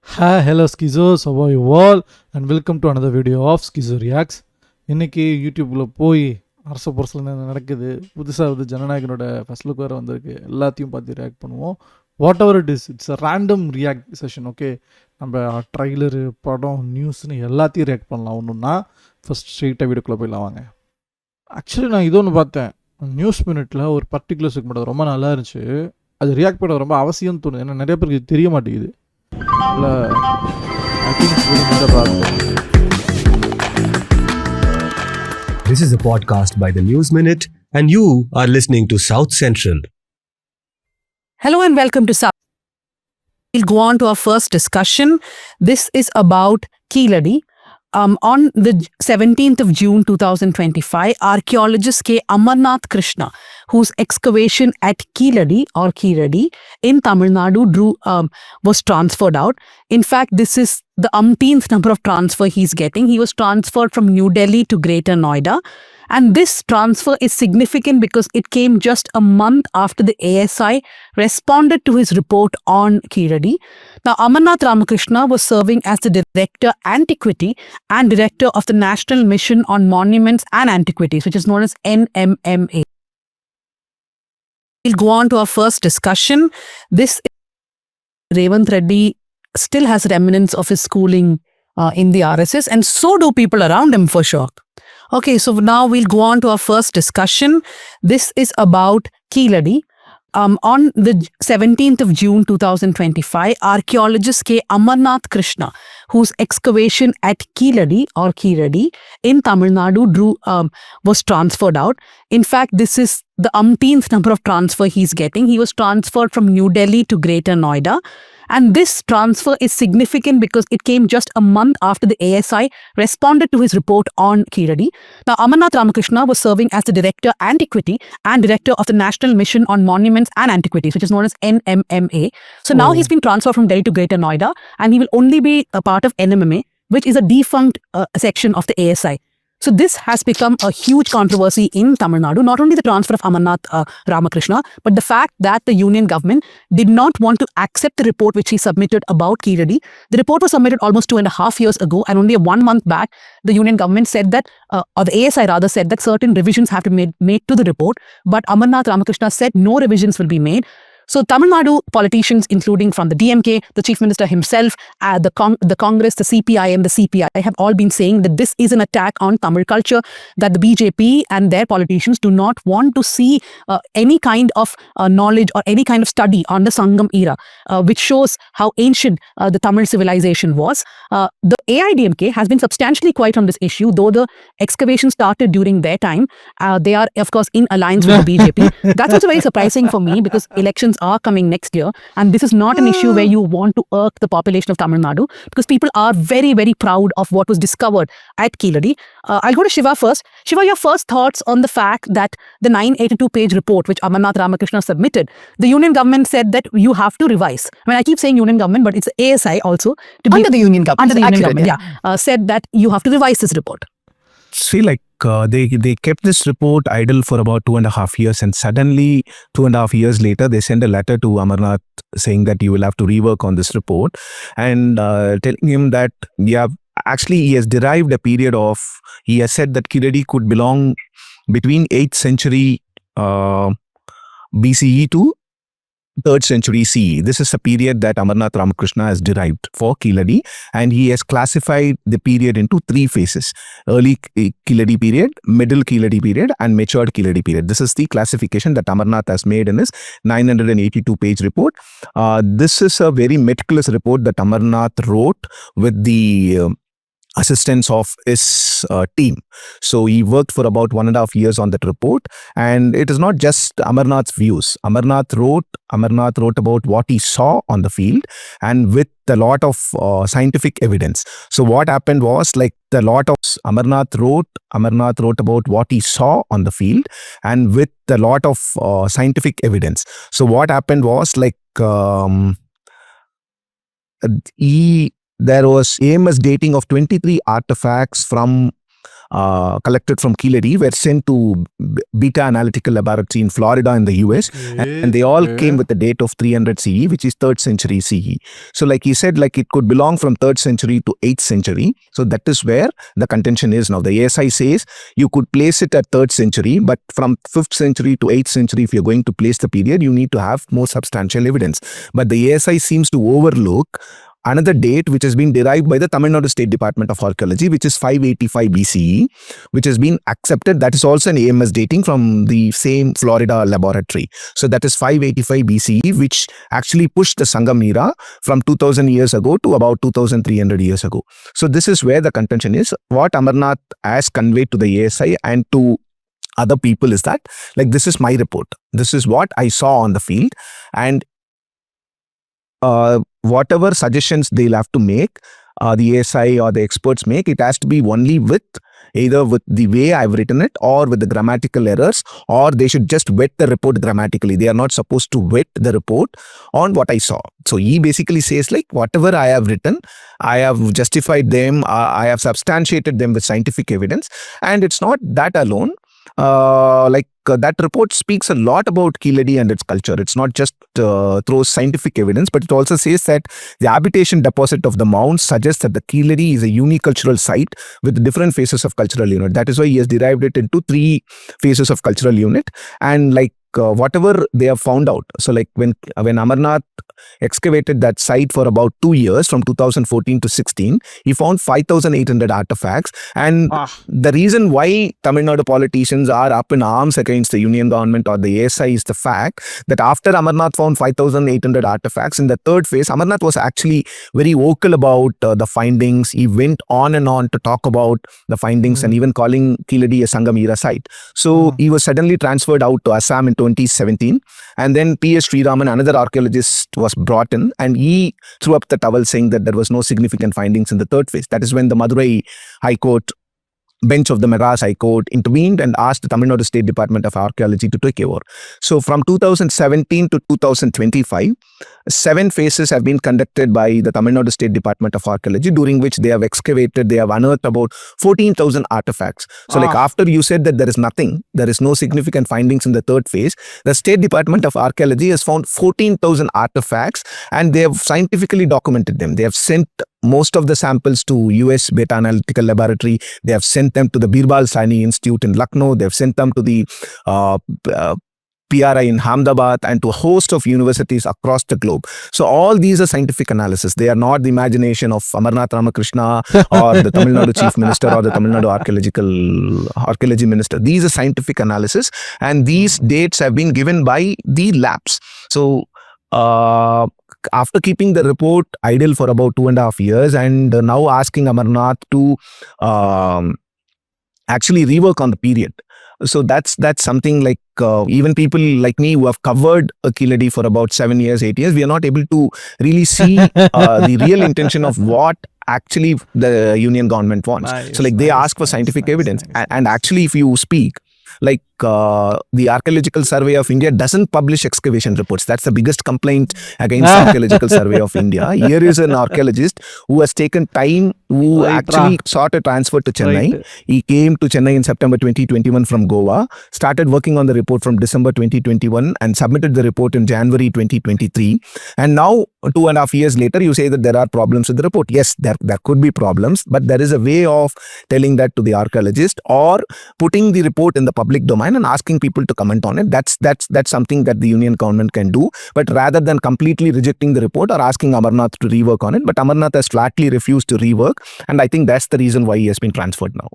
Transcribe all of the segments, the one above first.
Hi, hello Schizos, how are you all? And welcome to another video of Schizo Reacts. இன்னைக்கு யூடியூப்பில் போய் அரச பொருசில் என்ன நடக்குது, புதுசாக வந்து ஜனநாயகனோட ஃபர்ஸ்ட் லுக் வேறு வந்திருக்கு, எல்லாத்தையும் பார்த்து ரியாக்ட் பண்ணுவோம். What ever it it's a random react session. Okay, நம்ம ட்ரைலரு, படம், நியூஸ்னு எல்லாத்தையும் ரியாக்ட் பண்ணலாம். ஒன்றுன்னா ஃபஸ்ட் ஸ்ட்ரெயிட்டாக வீடியோக்குள்ளே போயிடலாம் வாங்க. ஆக்சுவலி நான் இது ஒன்று பார்த்தேன், நியூஸ் மினிட்டில் ஒரு பர்டிகுலர் செக்மெண்ட் ரொம்ப நல்லா இருந்துச்சு. அது ரியாக்ட் பண்ண ரொம்ப அவசியம்னு தோணுது, ஏன்னா நிறைய பேருக்கு இது தெரிய மாட்டேங்குது. I think it's really not about This is a podcast by the News Minute, and you are listening to South Central. Hello and welcome to South. We'll go on to our first discussion. This is about Keezhadi. On the 17th of June 2025, archaeologist K. Amarnath Krishna, whose excavation at Keezhadi in Tamil Nadu was transferred out. In fact, this is the umpteenth number of transfer he's getting. He was transferred from New Delhi to Greater Noida. And this transfer is significant because it came just a month after the ASI responded to his report on Keezhadi. Now, Amarnath Ramakrishna was serving as the Director Antiquity and Director of the National Mission on Monuments and Antiquities, which is known as NMMA. We'll go on to our first discussion. This Revanth Reddy still has remnants of his schooling in the RSS, and so do people around him for sure. Okay, so now we'll go on to our first discussion. This is about Keezhadi. On the 17th of June 2025, archaeologist K. Amarnath Krishna, whose excavation at Keezhadi in Tamil Nadu was transferred out. In fact, this is the umpteenth number of transfer he's getting. He was transferred from New Delhi to Greater Noida. And this transfer is significant because it came just a month after the ASI responded to his report on Keezhadi. Now, Amarnath Ramakrishna was serving as the Director Antiquity and Director of the National Mission on Monuments and Antiquities, which is known as NMMA. So now he's been transferred from Delhi to Greater Noida, and he will only be a part of NMMA, which is a defunct section of the ASI. So this has become a huge controversy in Tamil Nadu. Not only the transfer of Amarnath Ramakrishna, but the fact that the union government did not want to accept the report which he submitted about Keezhadi. The report was submitted almost 2.5 years ago, and only 1 month back, the union government said that, or the ASI rather said that certain revisions have to be made to the report. But Amarnath Ramakrishna said no revisions will be made. So Tamil Nadu politicians, including from the DMK, the Chief Minister himself, the Congress, the CPIM, the CPI, have all been saying that this is an attack on Tamil culture, that the BJP and their politicians do not want to see any kind of knowledge or any kind of study on the Sangam era, which shows how ancient the Tamil civilization was. The AIDMK has been substantially quiet on this issue, though the excavation started during their time. They are, of course, in alliance with the BJP. That's also very surprising for me because elections are coming next year, and this is not an issue where you want to irk the population of Tamil Nadu, because people are very, very proud of what was discovered at Keezhadi. I'll go to Shiva first. Shiva, your first thoughts on the fact that the 982-page report which Amarnath Ramakrishna submitted, the union government said that you have to revise. I mean, I keep saying union government, but it's ASI also. Under the union government. Under the union government, said that you have to revise this report. Feel like they kept this report idle for about 2.5 years, and suddenly 2.5 years later they send a letter to Amarnath saying that you will have to rework on this report, and telling him that actually he has derived a period of, he has said that Keezhadi could belong between 8th century BCE to 3rd century CE. This is a period that Amarnath Ramakrishna has derived for Keezhadi, and he has classified the period into 3 phases: early Keezhadi period, middle Keezhadi period, and matured Keezhadi period. This is the classification that Amarnath has made in his 982-page report. This is a very meticulous report that Amarnath wrote with the assistance of his team. So he worked for about 1.5 years on that report, and it is not just Amarnath's views. Amarnath wrote about what he saw on the field, and with a lot of scientific evidence. So what happened was, like, Amarnath wrote about what he saw on the field, and with a lot of scientific evidence. So what happened was, like, there was AMS dating of 23 artifacts from collected from Keezhadi were sent to Beta Analytical Laboratory in Florida in the US, and they all came with the date of 300 CE, which is 3rd century CE. So like he said, like it could belong from 3rd century to 8th century. So that is where the contention is now. The ASI says you could place it at 3rd century, but from 5th century to 8th century, if you're going to place the period, you need to have more substantial evidence. But the ASI seems to overlook another date which has been derived by the Tamil Nadu State Department of Archaeology, which is 585 BCE, which has been accepted. That is also an AMS dating from the same Florida laboratory. So that is 585 BCE, which actually pushed the Sangam era from 2000 years ago to about 2300 years ago. So this is where the contention is. What Amarnath has conveyed to the ASI and to other people is that, like, this is my report. This is what I saw on the field. And whatever suggestions they'll have to make, the ASI or the experts make, it has to be only with either with the way I've written it or with the grammatical errors, or they should just vet the report grammatically. They are not supposed to vet the report on what I saw. So he basically says, like, whatever I have written, I have justified them, I have substantiated them with scientific evidence. And it's not that alone. That report speaks a lot about Keezhadi and its culture. It's not just throws scientific evidence, but it also says that the habitation deposit of the mounds suggests that the Keezhadi is a unique cultural site with different phases of cultural unit. That is why he has derived it into 3 phases of cultural unit. And whatever they have found out. So like when Amarnath excavated that site for about 2 years, from 2014 to 16, he found 5,800 artifacts. And the reason why Tamil Nadu politicians are up in arms against the union government or the ASI is the fact that after Amarnath found 5,800 artifacts, in the 3rd phase, Amarnath was actually very vocal about the findings. He went on and on to talk about the findings and even calling Keezhadi a Sangam era site. So he was suddenly transferred out to Assam in 2017, and then P.S. Sriraman, another archaeologist, was brought in, and he threw up the towel saying that there was no significant findings in the 3rd phase. That is when the Madurai High Court bench of the Madras High Court intervened and asked the Tamil Nadu State Department of Archaeology to take over. So from 2017 to 2025, 7 phases have been conducted by the Tamil Nadu State Department of Archaeology, during which they have excavated, they have unearthed about 14,000 artifacts. So like after you said that there is nothing, there is no significant findings in the 3rd phase, the State Department of Archaeology has found 14,000 artifacts, and they have scientifically documented them. They have sent most of the samples to US Beta Analytical Laboratory. They have sent them to the Birbal Sahni Institute in Lucknow. They have sent them to the PRI in Ahmedabad and to a host of universities across the globe. So all these are scientific analysis. They are not the imagination of Amarnath Ramakrishna or the Tamil Nadu Chief Minister or the Tamil Nadu Archaeology Minister. These are scientific analysis, and these dates have been given by the labs. So after keeping the report idle for about 2.5 years and now asking Amarnath to actually rework on the period. So that's something like even people like me who have covered Keezhadi for about 7 years, 8 years, we are not able to really see the real intention of what actually the union government wants. So like they ask for scientific evidence. And actually if you speak, like the Archaeological Survey of India doesn't publish excavation reports. That's the biggest complaint against the Archaeological Survey of India. Here is an archaeologist who has taken time, who actually sought a transfer to Chennai. He came to Chennai in September 2021 from Goa, started working on the report from December 2021 and submitted the report in January 2023. And now 2.5 years later, you say that there are problems with the report. Yes, there could be problems, but there is a way of telling that to the archaeologist or putting the report in the public domain and asking people to comment on it. That's something that the union government can do. But rather than completely rejecting the report or asking Amarnath to rework on it, but Amarnath has flatly refused to rework, and I think that's the reason why he has been transferred now.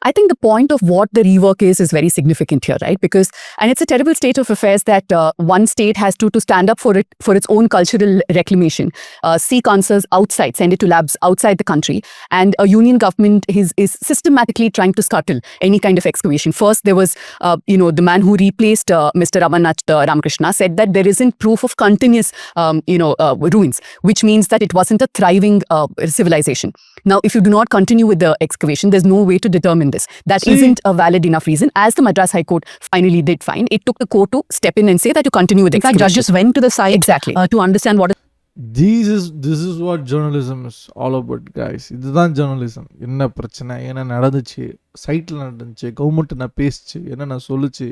I think the point of what the rework is very significant here, right? Because, and it's a terrible state of affairs that one state has to stand up for its own cultural reclamation, seek answers outside, send it to labs outside the country, and a union government is systematically trying to scuttle any kind of excavation. First, there was, the man who replaced Mr. Ramakrishna said that there isn't proof of continuous, ruins, which means that it wasn't a thriving civilization. Now, if you do not continue with the excavation, there's no way to determine this. That isn't a valid enough reason. As the Madras High Court finally did find, it took the court to step in and say that you continue with the excavation. In fact, judges went to the site exactly to understand what this is what journalism is all about, guys. இதுதான் journalism. என்ன பிரச்சனை, என்ன நடந்துச்சு, சைட்டில் நடந்துச்சு, government என்ன பேசுச்சு, என்னென்ன சொல்லுச்சு,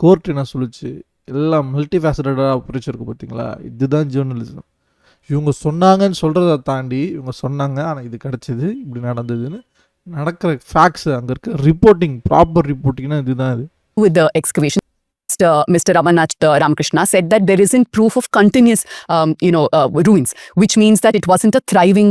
கோர்ட் என்ன சொல்லுச்சு, எல்லாம் மல்டி ஃபேசட்டடாக பிரிச்சிருக்கு பார்த்தீங்களா. இதுதான் ஜேர்னலிசம். இவங்க சொன்னாங்கன்னு சொல்கிறத தாண்டி இவங்க சொன்னாங்க, ஆனால் இது கிடச்சிது, இப்படி நடந்ததுன்னு நடக்கிற ஃபேக்ட்ஸ், அங்கே இருக்க ரிப்போர்ட்டிங், ப்ராப்பர் ரிப்போர்ட்டிங்னா இதுதான் இது. With the excavation, Mr. Amarnath Ramakrishna said that there isn't proof of continuous, ruins, which means that it wasn't a thriving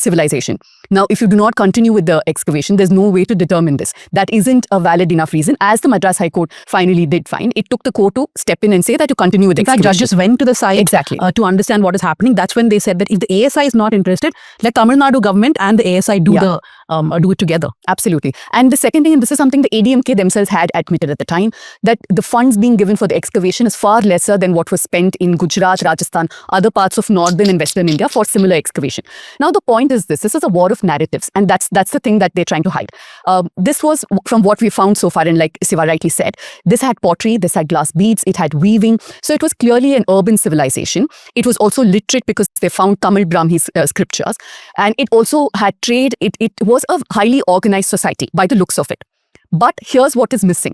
civilization. Now, if you do not continue with the excavation, there's no way to determine this. That isn't a valid enough reason, as the Madras High Court finally did find. It took the court to step in and say that you continue with the In fact, excavation. judges went to the site Exactly. to understand what is happening. That's when they said that if the ASI is not interested, let Tamil Nadu government and the ASI do do it together. Absolutely. And the second thing, and this is something the ADMK themselves had admitted at the time, that the funds being given for the excavation is far lesser than what was spent in Gujarat, Rajasthan, other parts of northern and western India for similar excavation. Now, the point is this is a war of narratives, and that's the thing that they're trying to hide. This was, from what we found so far, and like Siva rightly said, this had pottery, this had glass beads, it had weaving. So it was clearly an urban civilization. It was also literate because they found Tamil Brahmi scriptures. And it also had trade. It was a highly organized society by the looks of it. But here's what is missing.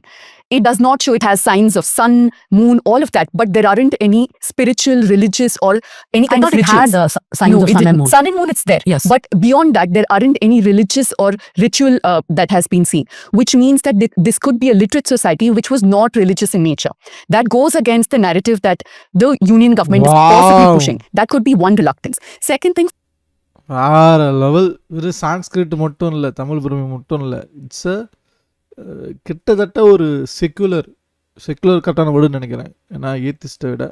It does not show it has signs of sun, moon, all of that, but there aren't any spiritual, religious, or any kind of It rituals. had signs of it sun and didn't. moon. Sun and moon, it's there. Yes. But beyond that, there aren't any religious or ritual that has been seen, which means that this could be a literate society which was not religious in nature. That goes against the narrative that the union government is possibly Wow. pushing. That could be one reluctance. Second thing, வேற level. வெறும் சான்ஸ்கிரிட் மட்டும் இல்லை, தமிழ் பிரமி மட்டும் இல்லை, it's கிட்டத்தட்ட ஒரு secular கரெக்டான வேர்டுன்னு நினைக்கிறேன். ஏன்னா ஏத்திஸ்ட்டை விட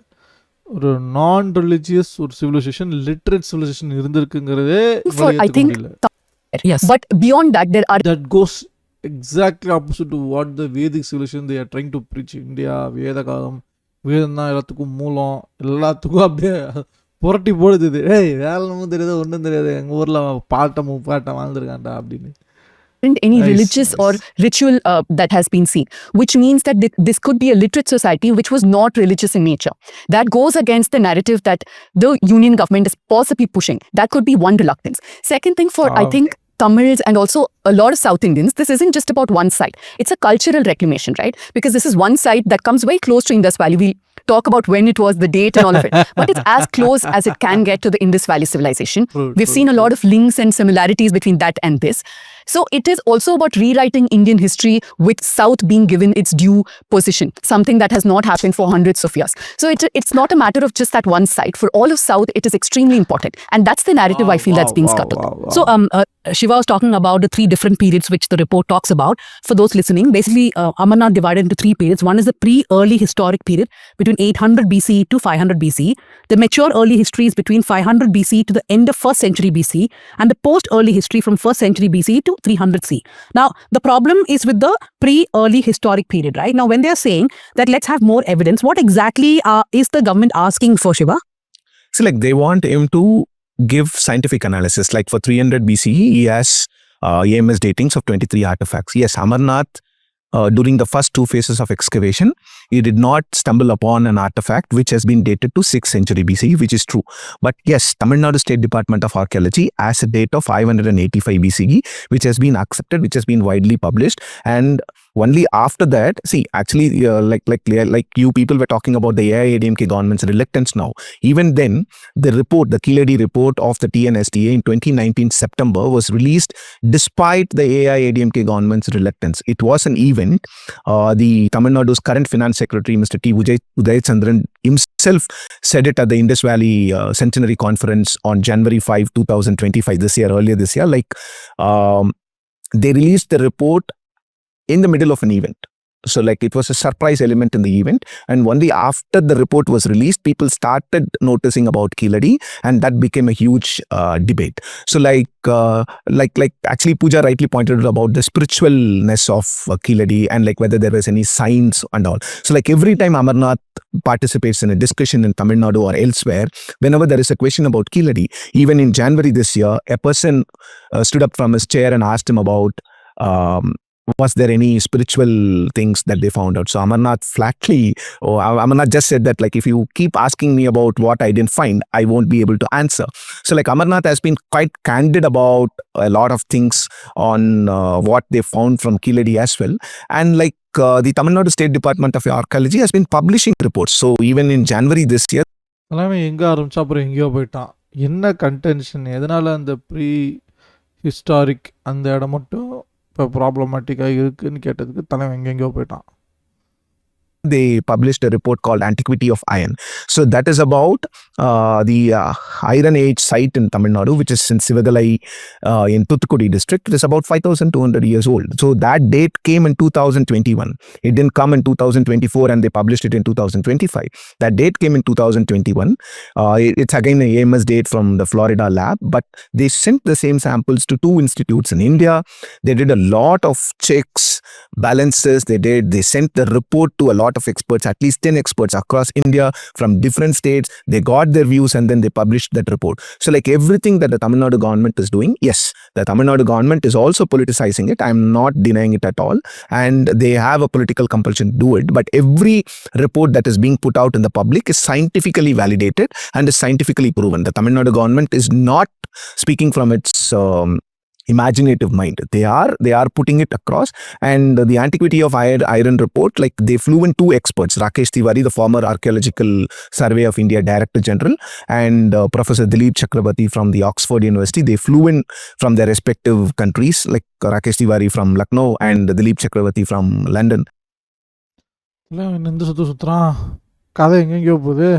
ஒரு நான் ரிலிஜியஸ் ஒரு சிவிலைசேஷன், லிட்ரேட் சிவிலைசேஷன் இருந்திருக்குங்கிறதே for, I think, Yes. but beyond that, there are that goes exactly opposite to what the Vedic civilization they are trying to preach. India வேத காலம், வேதம் தான் எல்லாத்துக்கும் மூலம், எல்லாத்துக்கும் அப்படியே புரட்டி போடுது இது. ஏய் வேலைமும் தெரியாது, ஒன்றும் தெரியாது, எங்கள் ஊரில் பாட்டம் வாழ்ந்துருக்காண்டா அப்படின்னு. isn't any Nice, religious nice. or ritual that has been seen, which means that this could be a literate society which was not religious in nature. That goes against the narrative that the union government is possibly pushing. That could be one reluctance. Second thing, for I think Tamils and also a lot of South Indians, this isn't just about one side. It's a cultural reclamation, right? Because this is one side that comes very close to Indus Valley. We talk about when it was, the date and all of it. But it's as close as it can get to the Indus Valley civilization. We've seen a lot of links and similarities between that and this. So it is also about rewriting Indian history with South being given its due position, something that has not happened for hundreds of years. So it's not a matter of just that one side. For all of South, it is extremely important. And that's the narrative I feel that's being scuttled. So Shiva was talking about the three different periods which the report talks about. For those listening, basically Amarnath divided into three periods. One is the pre-early historic period between 800 BCE to 500 BCE. The mature early history is between 500 BCE to the end of 1st century BCE, and the post-early history from 1st century BCE to 300 CE. Now, the problem is with the pre-early historic period, right? Now, when they are saying that let's have more evidence, what exactly is the government asking for, Shiva? So, like, they want him to give scientific analysis. Like, for 300 BCE, he has AMS datings of 23 artifacts. Yes, Amarnath, during the first two phases of excavation, he did not stumble upon an artifact which has been dated to 6th century BCE, which is true. But yes, Tamil Nadu State Department of Archaeology has a date of 585 BCE, which has been accepted, which has been widely published. And only after that, see, actually, like you people were talking about the AIADMK government's reluctance now. Even then, the Keezhadi report of the TNSTA in 2019 September was released despite the AIADMK government's reluctance. It was an event. The Tamil Nadu's current finance secretary, Mr. T. Udayachandran himself said it at the Indus Valley Centenary Conference on January 5, 2025, earlier this year. Like, they released the report in the middle of an event. So, like, it was a surprise element in the event. And only after the report was released, people started noticing about Keezhadi, and that became a huge debate. So, actually, Pooja rightly pointed out about the spiritualness of Keezhadi and like whether there was any signs and all. So, like, every time Amarnath participates in a discussion in Tamil Nadu or elsewhere, whenever there is a question about Keezhadi, even in January this year, a person stood up from his chair and asked him about was there any spiritual things that they found out? So Amarnath flatly, Amarnath just said that, like, if you keep asking me about what I didn't find, I won't be able to answer. So like Amarnath has been quite candid about a lot of things on what they found from Keezhadi as well. And like the Tamil Nadu State Department of Archaeology has been publishing reports. So even in January this year, எல்லாமே எங்கே ஆரம்பிச்சா அப்புறம் எங்கேயோ போயிட்டான். என்ன contention, எதனால் அந்த pre historic அந்த இடம் மட்டும் இப்போ ப்ராப்ளமேட்டிக்காக இருக்குதுன்னு கேட்டதுக்கு தலைவன் எங்கெங்கேயோ போயிட்டான். they published a report called Antiquity of Iron. So that is about the Iron Age site in Tamil Nadu, which is in Sivagalai in Thoothukudi district. It is about 5,200 years old. So that date came in 2021. It didn't come in 2024 and they published it in 2025. That date came in 2021. It's again a AMS date from the Florida lab, but they sent the same samples to 2 institutes in India. They did a lot of checks, balances. They sent the report to a lot of experts, at least 10 experts across India from different states. They got their views and then they published that report. So like everything that the Tamil Nadu government is doing, yes, the Tamil Nadu government is also politicizing it. I'm not denying it at all. And they have a political compulsion to do it. But every report that is being put out in the public is scientifically validated and is scientifically proven. The Tamil Nadu government is not speaking from its imaginative mind. They are putting it across. And the Antiquity of Iron report, like they flew in 2 experts, Rakesh Tiwari, the former Archaeological Survey of India Director General, and Professor Dilip Chakrabarti from the Oxford University. They flew in from their respective countries, like Rakesh Tiwari from Lucknow and Dilip Chakrabarti from London. இல்லை இந்த சுற்றுறான், கதை எங்கெங்கேயோ போகுது.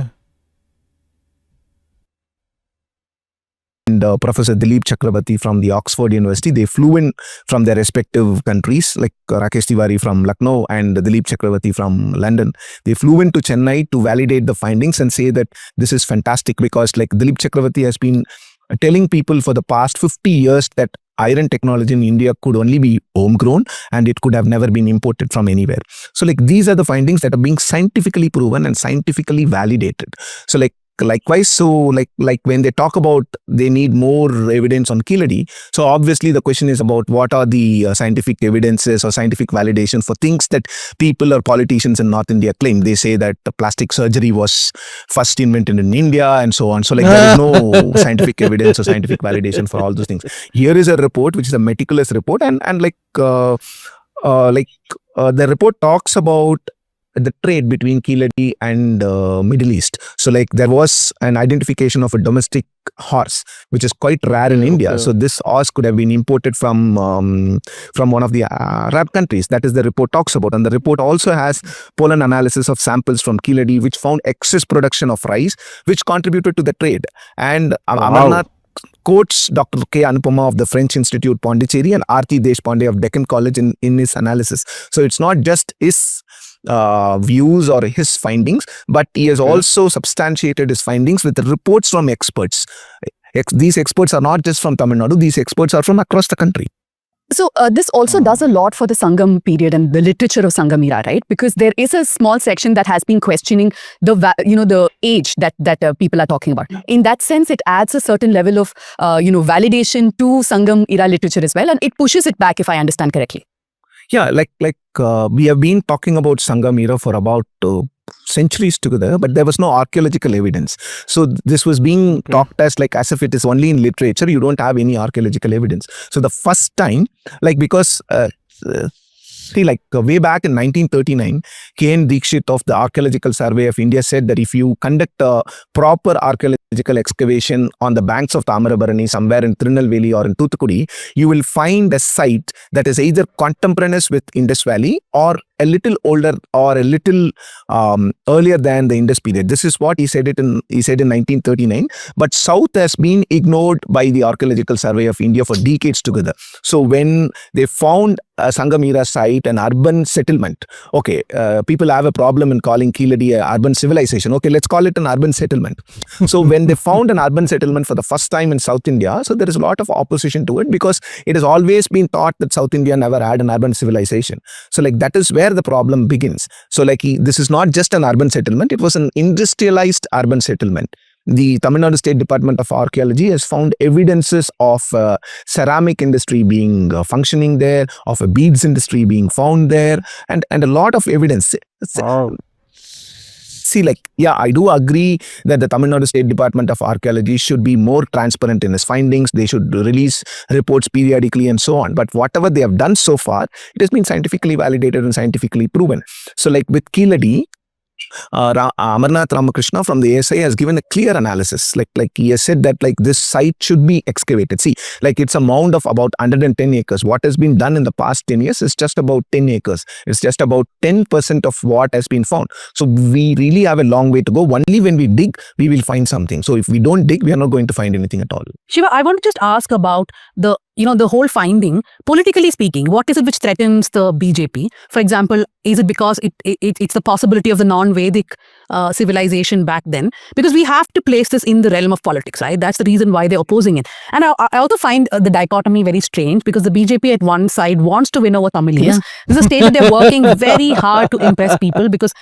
And Professor Dilip Chakrabarti from the Oxford University. They flew in from their respective countries, like Rakesh Tiwari from Lucknow and Dilip Chakrabarti from London. They flew into Chennai to validate the findings and say that this is fantastic, because like Dilip Chakrabarti has been telling people for the past 50 years that iron technology in India could only be homegrown and it could have never been imported from anywhere. So like these are the findings that are being scientifically proven and scientifically validated. So like likewise, so like when they talk about they need more evidence on Keezhadi, so obviously the question is about what are the scientific evidences or scientific validation for things that people or politicians in North India claim. They say that the plastic surgery was first invented in India and so on. So like there is no scientific evidence or scientific validation for all those things. Here is a report which is a meticulous report, and the report talks about the trade between Keezhadi and Middle East. So like there was an identification of a domestic horse, which is quite rare in India. So this horse could have been imported from one of the Arab countries. That is the report talks about. And the report also has pollen analysis of samples from Keezhadi, which found excess production of rice, which contributed to the trade. And Amarnath quotes Dr. K. Anupama of the French Institute Pondicherry and Aarti Deshpande of Deccan College in his analysis. So it's not just his views or his findings, but he has also substantiated his findings with reports from experts. These experts are not just from Tamil Nadu, these experts are from across the country. So this also does a lot for the Sangam period and the literature of Sangam era, right? Because there is a small section that has been questioning the age that people are talking about. In that sense, it adds a certain level of validation to Sangam era literature as well, and it pushes it back, if I understand correctly. Yeah, we have been talking about Sangam era for about centuries together, but there was no archaeological evidence. So this was being talked as if it is only in literature. You don't have any archaeological evidence. So the first time, because way back in 1939, K.N. Dikshit of the Archaeological Survey of India said that if you conduct a proper archaeological excavation on the banks of Tamarabarani, somewhere in Tirunelveli or in Thoothukudi, you will find a site that is either contemporaneous with Indus Valley or a little older or a little earlier than the Indus period. This is what he said in 1939. But South has been ignored by the Archaeological Survey of India for decades together. So when they found a Sangam era site, an urban settlement, okay, people have a problem in calling Keezhadi an urban civilization. Okay, let's call it an urban settlement. So when they found an urban settlement for the first time in South India, so there is a lot of opposition to it, because it has always been thought that South India never had an urban civilization. So that is where the problem begins. So this is not just an urban settlement, it was an industrialized urban settlement. the Tamil Nadu State Department of Archaeology has found evidences of ceramic industry being functioning there, of a beads industry being found there, and a lot of evidence. Wow. See, like, yeah, I do agree that the Tamil Nadu State Department of Archaeology should be more transparent in its findings. They should release reports periodically and so on. But whatever they have done so far, it has been scientifically validated and scientifically proven. So, like with Keezhadi, Amarnath Ramakrishna from the ASI has given a clear analysis. Like he has said that like this site should be excavated. See, like it's a mound of about 110 acres. What has been done in the past 10 years is just about 10 acres. It's just about 10% of what has been found. So we really have a long way to go. Only when we dig, we will find something. So if we don't dig, we are not going to find anything at all. Shiva, I want to just ask about the whole finding. Politically speaking, what is it which threatens the BJP? For example, is it because it's the possibility of the non-Vedic civilization back then? Because we have to place this in the realm of politics, right? That's the reason why they're opposing it. And I also find the dichotomy very strange, because the BJP at one side wants to win over Tamilians. Yeah. This is a state that they're working very hard to impress people, because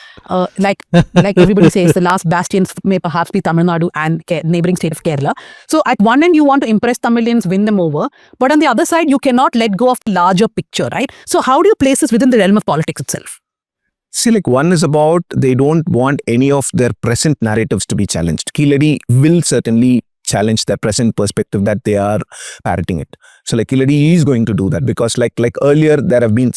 like everybody says, the last bastions may perhaps be Tamil Nadu and neighboring state of Kerala. So at one end, you want to impress Tamilians, win them over. But on the other side, you cannot let go of the larger picture, right? So how do you place this within the realm of politics itself? See, like one is about they don't want any of their present narratives to be challenged. Keezhadi will certainly challenge their present perspective that they are parroting it. So like Keezhadi is going to do that, because like earlier there have been,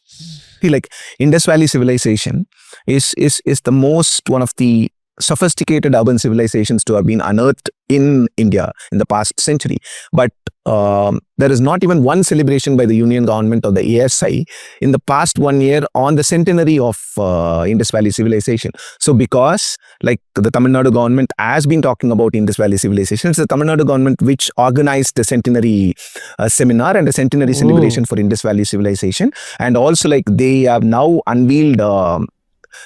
see, like Indus Valley civilization is the most one of the sophisticated urban civilizations to have been unearthed in India in the past century. But there is not even one celebration by the Union government or the ASI in the past 1 year on the centenary of Indus Valley civilization. So because like the Tamil Nadu government has been talking about Indus Valley civilization, it's the Tamil Nadu government which organized the centenary seminar and a centenary celebration for Indus Valley civilization. And also like they have now unveiled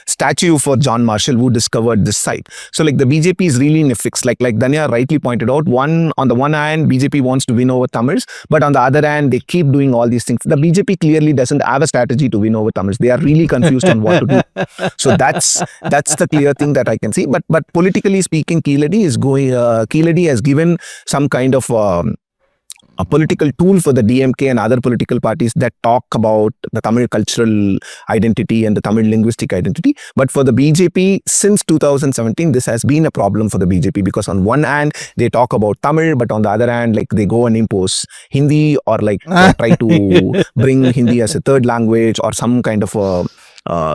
statue for John Marshall, who discovered this site. So like the BJP is really in a fix. Like Danya rightly pointed out, on the one hand, BJP wants to win over Tamils, but on the other hand, they keep doing all these things. The BJP clearly doesn't have a strategy to win over Tamils. They are really confused on what to do. So that's the clear thing that I can see. But politically speaking, Keezhadi has given some kind of a political tool for the DMK and other political parties that talk about the Tamil cultural identity and the Tamil linguistic identity. But for the BJP, since 2017, this has been a problem for the BJP, because on one hand, they talk about Tamil, but on the other hand, like they go and impose Hindi, or like try to bring Hindi as a third language or some kind of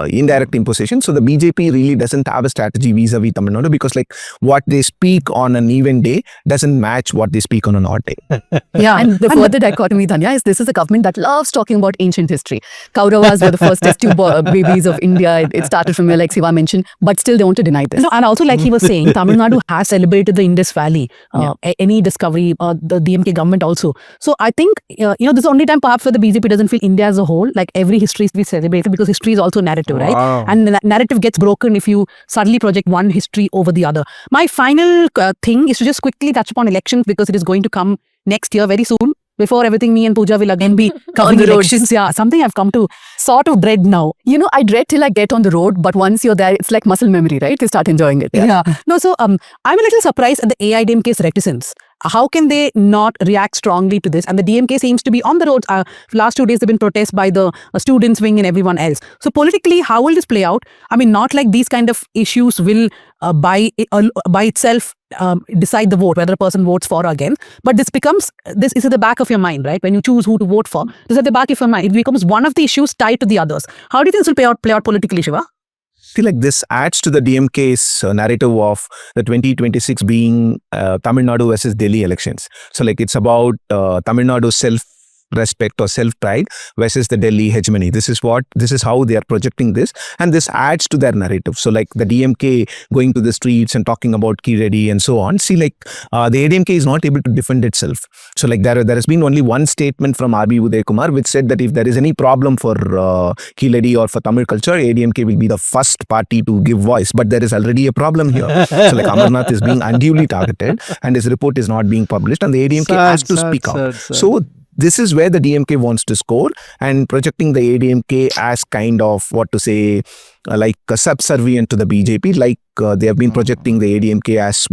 indirect imposition. So the BJP really doesn't have a strategy vis-a-vis Tamil Nadu, because like what they speak on an even day doesn't match what they speak on an odd day. Yeah, and the further dichotomy, Dhanya, is this is a government that loves talking about ancient history. Kauravas were the first test tube babies of India. It started from here, like Siva mentioned, but still they want to deny this. No, and also like he was saying, Tamil Nadu has celebrated the Indus Valley, any discovery, the DMK government also. So I think, this is the only time perhaps where the BJP doesn't feel India as a whole, like every history is to be celebrated, because history is also narrative, right? And the narrative gets broken if you suddenly project one history over the other. My final thing is to just quickly touch upon elections, because it is going to come next year very soon. Before everything, me and Pooja will again be covering the road. elections. Yeah, something I've come to sort of dread now. I dread till I get on the road, but once you're there, it's like muscle memory, right? You start enjoying it. Yeah. No, so I'm a little surprised at the AIDMK's reticence. How can they not react strongly to this? And the DMK seems to be on the roads. Last 2 days, there have been protests by the students' wing and everyone else. So politically, how will this play out? I mean, not like these kind of issues will by itself decide the vote, whether a person votes for or against. But this is at the back of your mind, right? When you choose who to vote for, this is at the back of your mind. It becomes one of the issues tied to the others. How do you think this will play out politically, Shiva? I feel like this adds to the DMK's narrative of the 2026 being Tamil Nadu versus Delhi elections. So like it's about Tamil Nadu's self-respect or self-pride versus the Delhi hegemony. This is how they are projecting this, and this adds to their narrative. So like the DMK going to the streets and talking about Keezhadi and so on. See, like the ADMK is not able to defend itself. So like there has been only one statement from RB Uday Kumar which said that if there is any problem for Keezhadi or for Tamil culture, ADMK will be the first party to give voice. But there is already a problem here. So like Amarnath is being unduly targeted and his report is not being published, and the ADMK has to speak out. So this is where the DMK wants to score, and projecting the ADMK as kind of what to say, like subservient to the BJP, like they have been projecting the ADMK as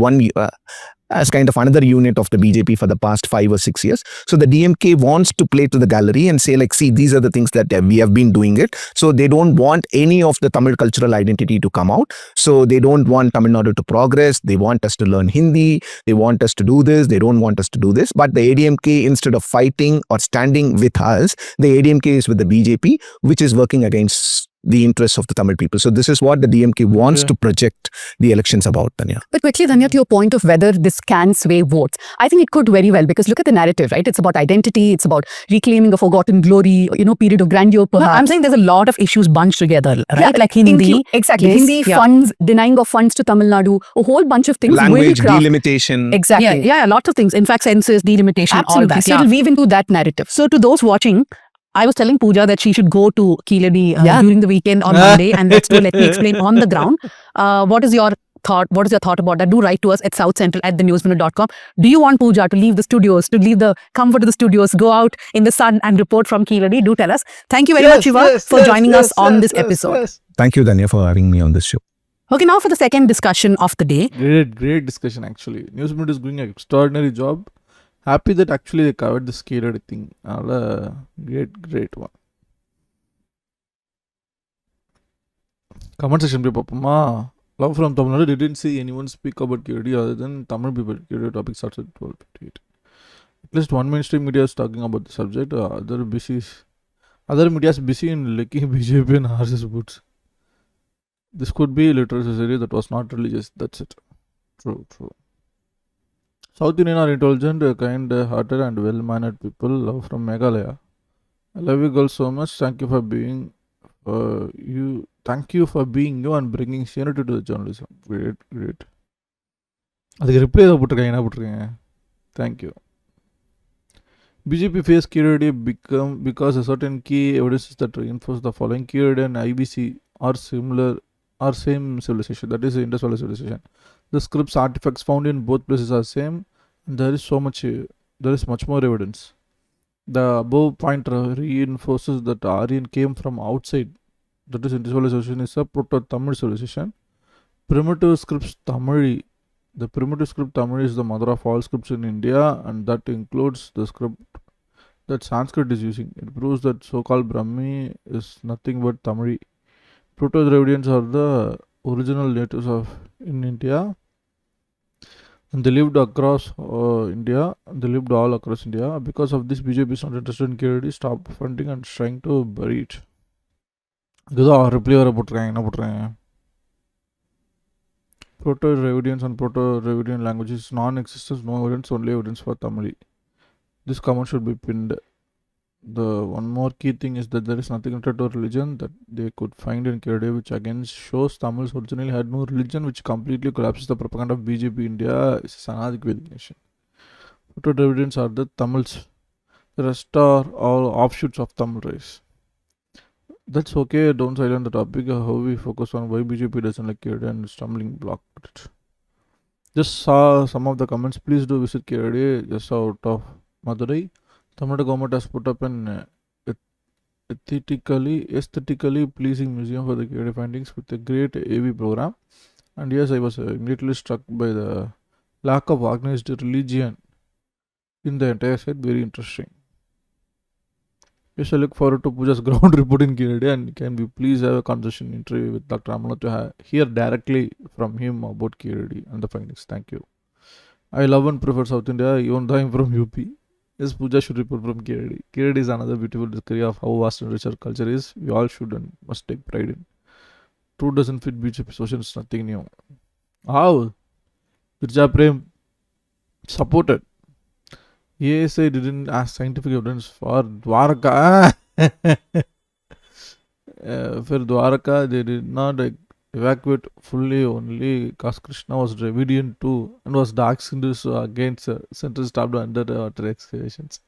as kind of another unit of the BJP for the past 5 or 6 years. So the DMK wants to play to the gallery and say like, see, these are the things that we have been doing it. So they don't want any of the Tamil cultural identity to come out. So they don't want Tamil Nadu to progress. They want us to learn Hindi. They want us to do this. They don't want us to do this. But the ADMK, instead of fighting or standing with us, the ADMK is with the BJP, which is working against the interests of the Tamil people. So this is what the DMK wants to project the elections about, Tanya. But quickly, Dhanya, to your point of whether this can sway votes, I think it could very well, because look at the narrative, right? It's about identity, it's about reclaiming a forgotten glory, period of grandeur, No, perhaps. I'm saying there's a lot of issues bunched together, right? Yeah, Like Hindi. exactly. yes, Hindi yeah. funds, denying of funds to Tamil Nadu, a whole bunch of things. Language will craft- delimitation. Exactly. Yeah, lots of things. In fact, census, delimitation, Absolutely. all that. So it'll weave into that narrative. So to those watching, I was telling Pooja that she should go to Keezhadi during the weekend on Monday, and let me explain on the ground. What is your thought? What is your thought about that? Do write to us at southcentral@thenewsminute.com. Do you want Pooja to leave the studios, to leave the comfort of the studios, go out in the sun and report from Keezhadi? Do tell us. Thank you very much, Shiva, for joining us on this episode. Thank you, Danya, for having me on this show. Okay, now for the second discussion of the day. Great discussion actually. News Minute is doing an extraordinary job. Happy that actually they covered the Keezhadi thing. Great one. Comment section pe papuma. Love from Tamil Nadu didn't see anyone speak about Keezhadi other than Tamil people. Keezhadi topic starts at 12:58. At least one mainstream media is talking about the subject. Other media is busy in licking BJP and RSS boots. This could be literary that was not religious. That's it. True. South Indian are intelligent, kind-hearted and well-mannered people. Love from Meghalaya. I love you girls so much. Thank you for being you. Thank you for being you and bringing sanity to the journalism. Great. அதுக்கு reply ஏதோ போட்டிருக்காங்க, என்ன போட்டிருக்கீங்க? Thank you. BJP face Keezhadi because a certain key evidences that reinforce the following. Keezhadi and IBC are same civilization, that is Indus Valley civilization. The scripts artifacts found in both places are same, and there is much more evidence. The above point reinforces that Aryan came from outside, that is Indus Valley civilization is a proto-Tamil civilization. Primitive scripts Tamil. The primitive script Tamil is the mother of all scripts in India, and that includes the script that Sanskrit is using. It proves that so-called Brahmi is nothing but Tamil. Proto-Dravidians are the original natives in India, and they lived across India. They lived all across India. Because of this, BJP is not interested in Keezhadi. Stop funding and trying to bury it. இதுதான் reply வர போட்டிருக்காங்க, என்ன போட்டிருக்காங்க? Proto-Dravidians and Proto-Dravidian languages non-existence, no evidence, only evidence for Tamil. This comment should be pinned. The one more key thing is that there is nothing related to religion that they could find in Keezhadi, which again shows Tamils originally had no religion, which completely collapses the propaganda of BJP India is a Sanadic Vedic nation. Proto-Dravidians are the Tamils. The rest are all offshoots of Tamil race. That's okay, don't silence the topic. How we focus on why BJP doesn't like Keezhadi and stumbling block. Just saw some of the comments. Please do visit Keezhadi just out of Madurai. Tamil Nadu government has put up an aesthetically pleasing museum for the Keezhadi findings with a great AV program. And yes, I was immediately struck by the lack of organized religion in the entire site. Very interesting. Yes, I look forward to Pooja's ground report in Keezhadi, and can we please have a conversation interview with Dr. Amala to hear directly from him about Keezhadi and the findings. Thank you. I love and prefer South India, even though I'm from UP. Yes, Pooja should report from Keezhadi. Keezhadi is another beautiful discovery of how vast and rich our culture is. We all should and must take pride in. True doesn't fit BJP's ocean, it's nothing new. How? Birja Prem supported. ASI didn't ask scientific evidence for Dwaraka. For Dwaraka, they did not evacuate fully only because Krishna was Dravidian too and was dark skinned, so against central stopped underwater excavations.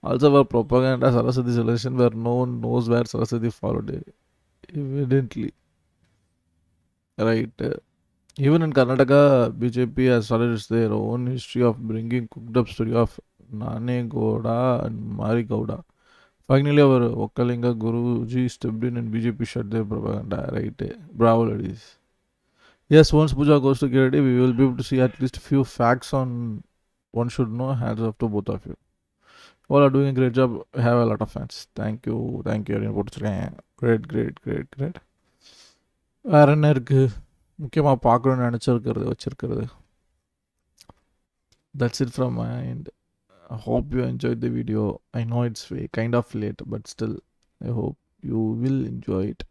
Also for propaganda, Saraswati civilization where no one knows where Saraswati followed evidently. Right. Even in Karnataka, BJP has started their own history of bringing cooked up story of Nanegoda and Marigowda. Finally, our Okalinga Guruji stepped in and BJP shut their propaganda. Right? Bravo, ladies. Yes, once Puja goes to Keezhadi, we will be able to see at least a few facts on one should know. Hands off to both of you. All are doing a great job. Have a lot of fans. Thank you. Great. வேறு என்ன இருக்குது முக்கியமாக பார்க்கணுன்னு வச்சுருக்கிறது. That's it from my end. I hope you enjoyed the video. I know it's kind of late, but still, I hope you will enjoy it.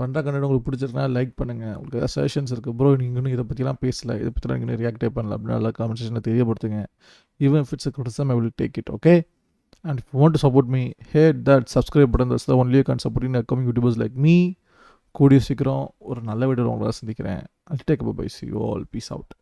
பண்ணுற content உங்களுக்கு பிடிச்சிருக்கா like பண்ணுங்கள். உங்களுக்கு ஏதாவது சஜஷன்ஸ் இருக்குது ப்ரோ நீங்கள் இன்னும் இதை பற்றிலாம் பேசல, இதை பற்றிலாம் நீங்கள் ரியாக்டே பண்ணல அப்படின்னு நல்லா கமெண்ட் செக்ஷனில் தெரியப்படுத்துங்க. Even if it's a criticism, I will take it, okay? And if you want to support me, hit that subscribe button. That's the only way you can support upcoming YouTubers like me. கூடிய சீக்கிரம் ஒரு நல்ல வீடியோவில் உங்களை சந்திக்கிறேன். I'll take a bye. See you all. Peace out.